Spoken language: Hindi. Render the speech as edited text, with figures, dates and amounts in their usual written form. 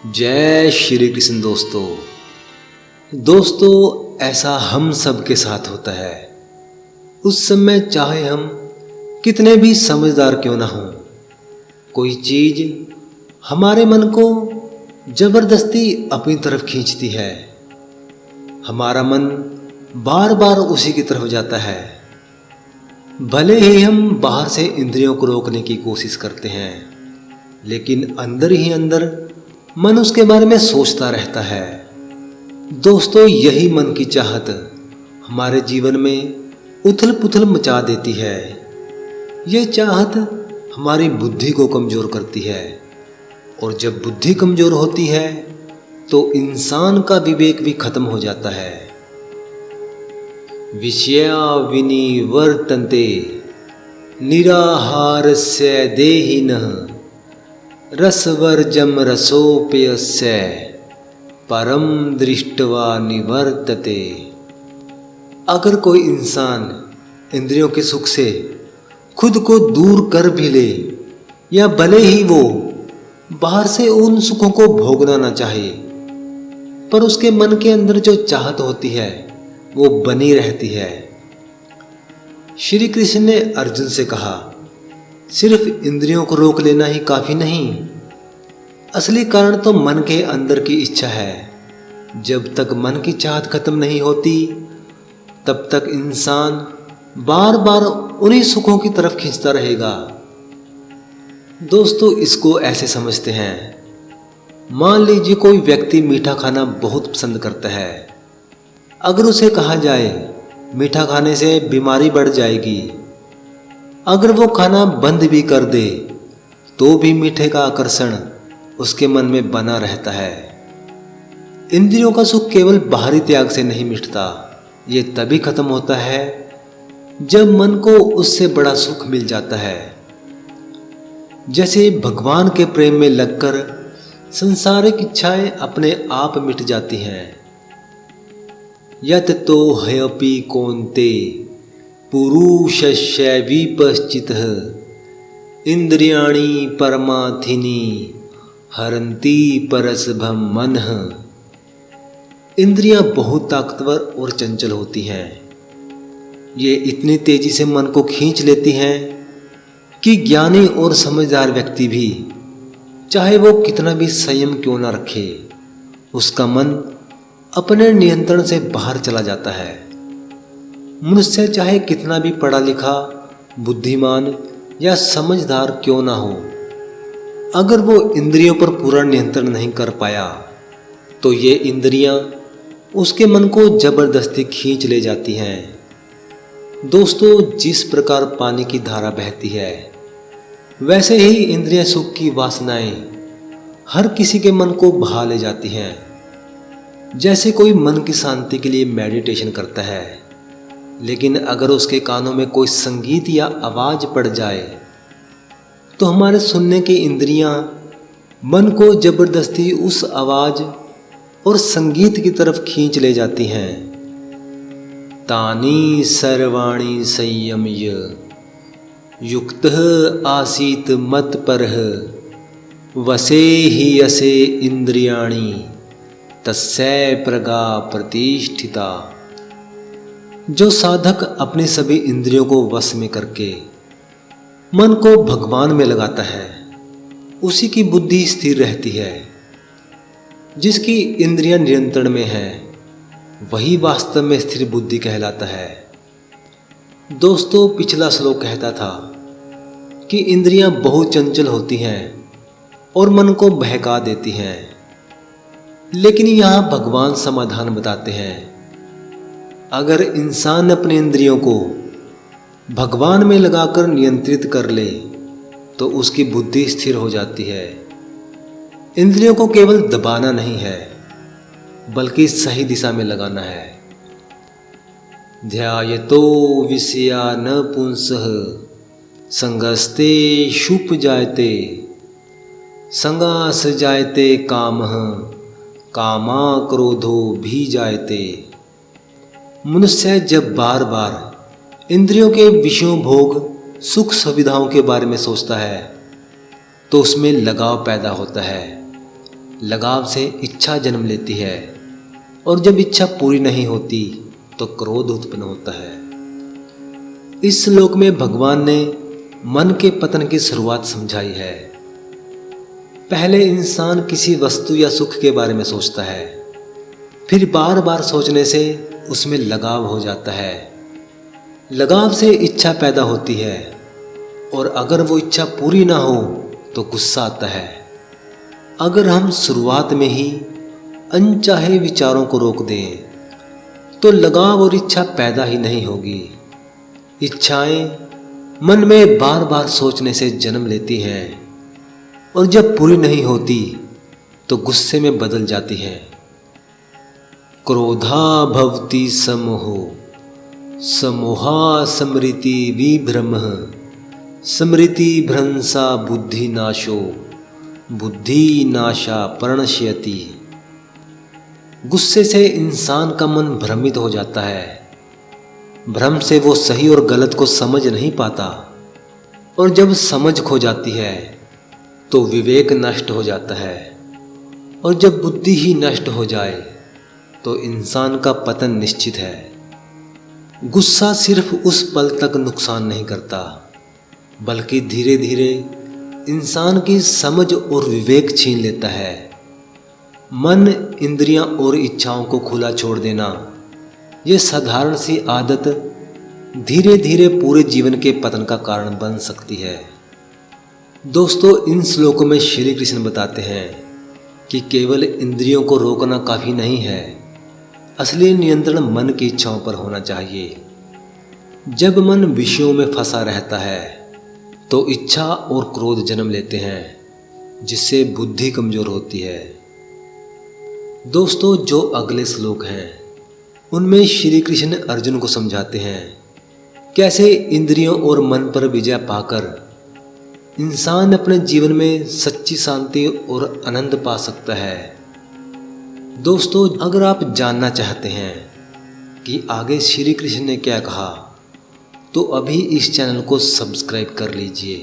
जय श्री कृष्ण। दोस्तों ऐसा हम सब के साथ होता है। उस समय चाहे हम कितने भी समझदार क्यों ना हों, कोई चीज हमारे मन को जबरदस्ती अपनी तरफ खींचती है। हमारा मन बार बार उसी की तरफ जाता है। भले ही हम बाहर से इंद्रियों को रोकने की कोशिश करते हैं, लेकिन अंदर ही अंदर मन उसके बारे में सोचता रहता है। दोस्तों यही मन की चाहत हमारे जीवन में उथल पुथल मचा देती है। ये चाहत हमारी बुद्धि को कमज़ोर करती है, और जब बुद्धि कमज़ोर होती है तो इंसान का विवेक भी खत्म हो जाता है। विषया विनिवर्तन्ते निराहारस्य देहिनः रसवर्जम रसोप्यस्य परम दृष्ट्वा निवर्तते। अगर कोई इंसान इंद्रियों के सुख से खुद को दूर कर भी ले, या भले ही वो बाहर से उन सुखों को भोगना ना चाहे, पर उसके मन के अंदर जो चाहत होती है वो बनी रहती है। श्री कृष्ण ने अर्जुन से कहा, सिर्फ इंद्रियों को रोक लेना ही काफी नहीं, असली कारण तो मन के अंदर की इच्छा है। जब तक मन की चाहत खत्म नहीं होती, तब तक इंसान बार बार उन्हीं सुखों की तरफ खींचता रहेगा। दोस्तों इसको ऐसे समझते हैं, मान लीजिए कोई व्यक्ति मीठा खाना बहुत पसंद करता है। अगर उसे कहा जाए मीठा खाने से बीमारी बढ़ जाएगी, अगर वो खाना बंद भी कर दे तो भी मीठे का आकर्षण उसके मन में बना रहता है। इंद्रियों का सुख केवल बाहरी त्याग से नहीं मिटता, ये तभी खत्म होता है जब मन को उससे बड़ा सुख मिल जाता है। जैसे भगवान के प्रेम में लगकर संसारिक इच्छाएं अपने आप मिट जाती हैं। यत तो हयपि कौन्ते पुरुषस्य विपश्चितः इंद्रियाणि परमाथिनी हरन्ति परसभम मनः। इंद्रियां बहुत ताकतवर और चंचल होती हैं। ये इतनी तेजी से मन को खींच लेती हैं कि ज्ञानी और समझदार व्यक्ति भी, चाहे वो कितना भी संयम क्यों ना रखे, उसका मन अपने नियंत्रण से बाहर चला जाता है। मनुष्य चाहे कितना भी पढ़ा लिखा, बुद्धिमान या समझदार क्यों ना हो, अगर वो इंद्रियों पर पूरा नियंत्रण नहीं कर पाया तो ये इंद्रियां उसके मन को जबरदस्ती खींच ले जाती हैं। दोस्तों जिस प्रकार पानी की धारा बहती है, वैसे ही इंद्रियां सुख की वासनाएं हर किसी के मन को बहा ले जाती हैं। जैसे कोई मन की शांति के लिए मेडिटेशन करता है, लेकिन अगर उसके कानों में कोई संगीत या आवाज पड़ जाए तो हमारे सुनने की इंद्रियां मन को जबरदस्ती उस आवाज और संगीत की तरफ खींच ले जाती हैं। तानी सर्वाणि संयम्य युक्तः आसीत मत्परः वसे हि यसे इंद्रियाणि तस्यै प्रगा प्रतिष्ठिता। जो साधक अपने सभी इंद्रियों को वश में करके मन को भगवान में लगाता है, उसी की बुद्धि स्थिर रहती है। जिसकी इंद्रियां नियंत्रण में है, वही वास्तव में स्थिर बुद्धि कहलाता है। दोस्तों पिछला श्लोक कहता था कि इंद्रियां बहुत चंचल होती हैं और मन को बहका देती हैं, लेकिन यहाँ भगवान समाधान बताते हैं। अगर इंसान अपने इंद्रियों को भगवान में लगाकर नियंत्रित कर ले तो उसकी बुद्धि स्थिर हो जाती है। इंद्रियों को केवल दबाना नहीं है, बल्कि सही दिशा में लगाना है। ध्यायतो विषयान पुंसः संगस्ते शुप जायते संगास जायते कामः कामा क्रोधो भी जायते। मनुष्य जब बार बार इंद्रियों के विषयों, भोग, सुख सुविधाओं के बारे में सोचता है तो उसमें लगाव पैदा होता है। लगाव से इच्छा जन्म लेती है और जब इच्छा पूरी नहीं होती तो क्रोध उत्पन्न होता है। इस श्लोक में भगवान ने मन के पतन की शुरुआत समझाई है। पहले इंसान किसी वस्तु या सुख के बारे में सोचता है, फिर बार बार सोचने से उसमें लगाव हो जाता है। लगाव से इच्छा पैदा होती है और अगर वो इच्छा पूरी ना हो तो गुस्सा आता है। अगर हम शुरुआत में ही अनचाहे विचारों को रोक दें तो लगाव और इच्छा पैदा ही नहीं होगी। इच्छाएं मन में बार बार सोचने से जन्म लेती हैं और जब पूरी नहीं होती तो गुस्से में बदल जाती हैं। क्रोधा भवति समोहो, समोहा स्मृति विभ्रमः, स्मृति भ्रंसा बुद्धि नाशो, बुद्धि नाशा प्रणश्यति। गुस्से से इंसान का मन भ्रमित हो जाता है। भ्रम से वो सही और गलत को समझ नहीं पाता और जब समझ खो जाती है तो विवेक नष्ट हो जाता है और जब बुद्धि ही नष्ट हो जाए तो इंसान का पतन निश्चित है। गुस्सा सिर्फ उस पल तक नुकसान नहीं करता बल्कि धीरे धीरे इंसान की समझ और विवेक छीन लेता है। मन, इंद्रियां और इच्छाओं को खुला छोड़ देना, ये साधारण सी आदत धीरे धीरे पूरे जीवन के पतन का कारण बन सकती है। दोस्तों, इन श्लोकों में श्री कृष्ण बताते हैं कि केवल इंद्रियों को रोकना काफ़ी नहीं है, असली नियंत्रण मन की इच्छाओं पर होना चाहिए। जब मन विषयों में फंसा रहता है तो इच्छा और क्रोध जन्म लेते हैं जिससे बुद्धि कमजोर होती है। दोस्तों, जो अगले श्लोक हैं उनमें श्री कृष्ण अर्जुन को समझाते हैं कैसे इंद्रियों और मन पर विजय पाकर इंसान अपने जीवन में सच्ची शांति और आनंद पा सकता है। दोस्तों, अगर आप जानना चाहते हैं कि आगे श्री कृष्ण ने क्या कहा तो अभी इस चैनल को सब्सक्राइब कर लीजिए।